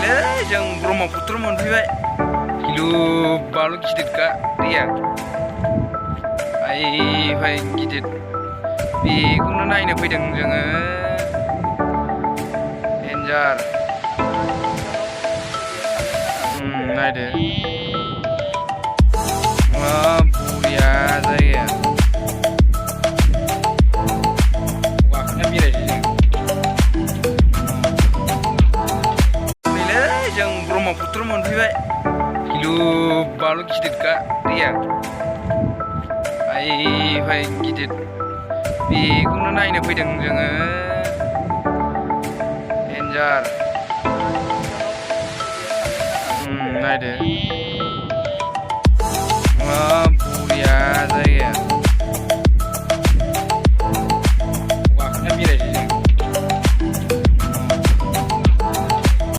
नैलै जों ब्रह्मपुत्र मोनफैबाय गिलु बालु गिदिरखा दैया आइफाय गिदिर बेखौनो नायनो फैदों जोङो डेन्जार नायदो बरिया जायगाया गाखोना बेरायसै जों नैलै जों ब्रह्मपुत्र मोनफैबाय गिलु बालु गिदिरखा दैया आइफाय गिदिर बेखौनो नायनो फैदों जोङो डेन्जार नायदो